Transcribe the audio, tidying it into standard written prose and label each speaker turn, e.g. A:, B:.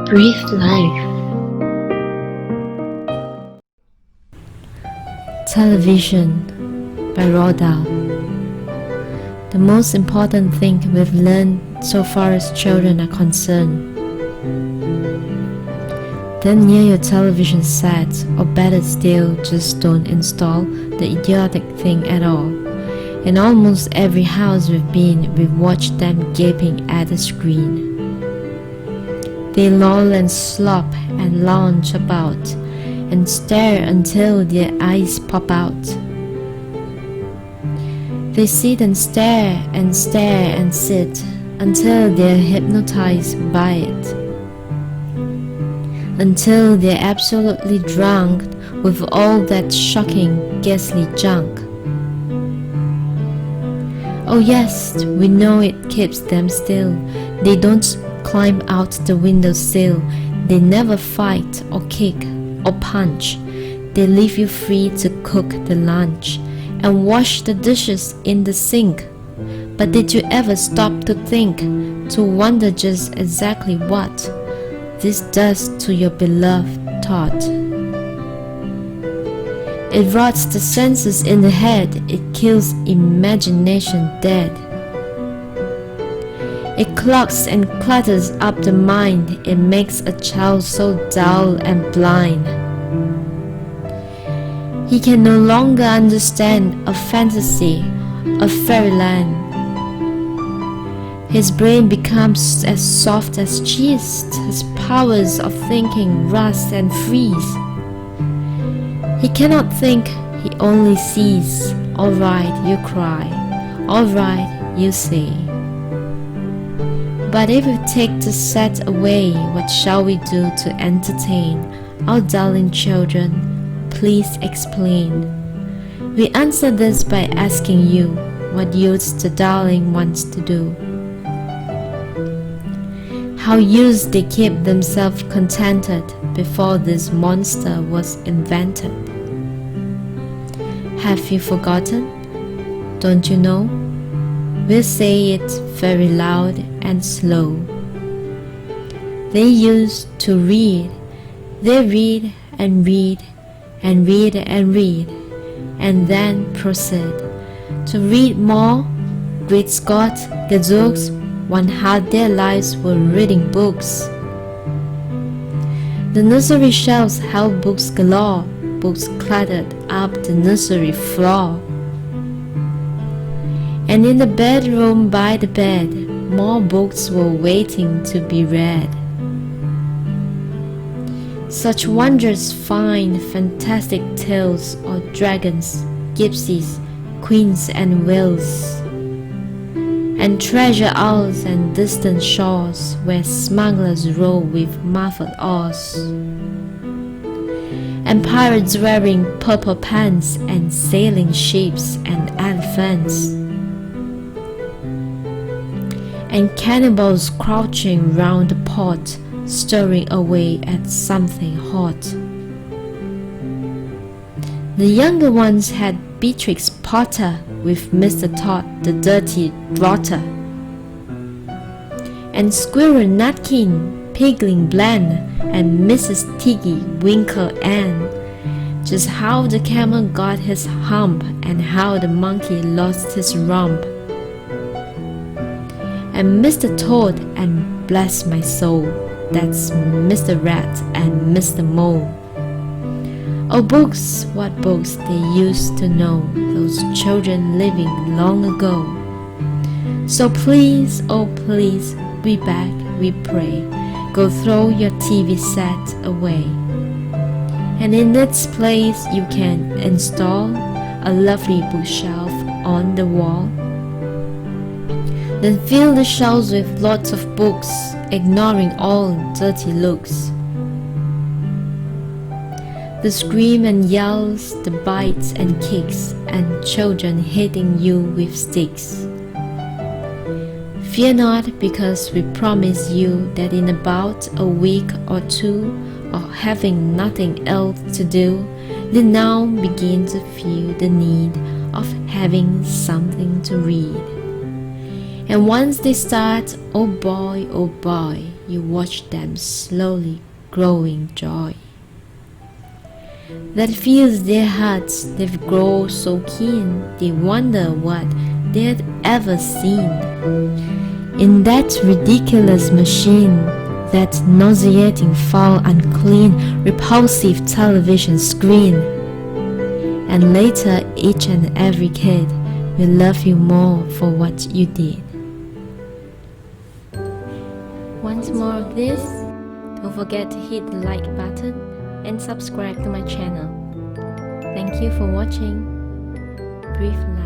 A: Breathe life.
B: Television by Roald Dahl. The most important thing we've learned so far as children are concerned. Then near your television set, or better still, just don't install the idiotic thing at all. In almost every house we've been, we've watched them gaping at the screen. They loll and slop and lounge about and stare until their eyes pop out. They sit and stare and stare and sit until they're hypnotized by it, until they're absolutely drunk with all that shocking, ghastly junk. Oh yes, we know it keeps them still. They don't climb out the windowsill. They never fight or kick or punch. They leave you free to cook the lunch and wash the dishes in the sink. But did you ever stop to think, to wonder just exactly what this does to your beloved thought? It rots the senses in the head. It kills imagination dead. It clogs and clutters up the mind. It makes a child so dull and blind. He can no longer understand a fantasy, a fairyland. His brain becomes as soft as cheese. His powers of thinking rust and freeze. He cannot think, he only sees. All right, you cry. All right, you say. But if we take the set away, what shall we do to entertain our darling children? Please explain. We answer this by asking you, what used the darling wants to do? How used they keep themselves contented before this monster was invented? Have you forgotten? Don't you know? We'll say it very loud and slow. They used to read. They read and read and read and read, and then proceed to read more. Great Scott, gazooks, one half their lives were reading books. The nursery shelves held books galore. Books cluttered up the nursery floor. And in the bedroom by the bed, more books were waiting to be read. Such wondrous fine, fantastic tales of dragons, gypsies, queens and whales, and treasure isles and distant shores where smugglers row with muffled oars, and pirates wearing purple pants and sailing ships and elephants, and cannibals crouching round the pot, stirring away at something hot. The younger ones had Beatrix Potter with Mr. Todd the dirty rotter, and Squirrel Nutkin, Pigling Bland, and Mrs. Tiggy Winkle Ann. Just how the camel got his hump, and how the monkey lost his rump, and Mr. Toad, and bless my soul, that's Mr. Rat and Mr. Mole. Oh books, what books they used to know, those children living long ago. So please, oh please, we beg, we pray, go throw your TV set away, and in its place you can install a lovely bookshelf on the wall. Then fill the shelves with lots of books, ignoring all dirty looks. The scream and yells, the bites and kicks, and children hitting you with sticks. Fear not, because we promise you that in about a week or two of having nothing else to do, they now begin to feel the need of having something to read. And once they start, oh boy, you watch them slowly growing joy that fills their hearts. They've grown so keen, they wonder what they'd ever seen in that ridiculous machine, that nauseating, foul, unclean, repulsive television screen. And later, each and every kid will love you more for what you did. Want more of this? Don't forget to hit the like button and subscribe to my channel. Thank you for watching. Brief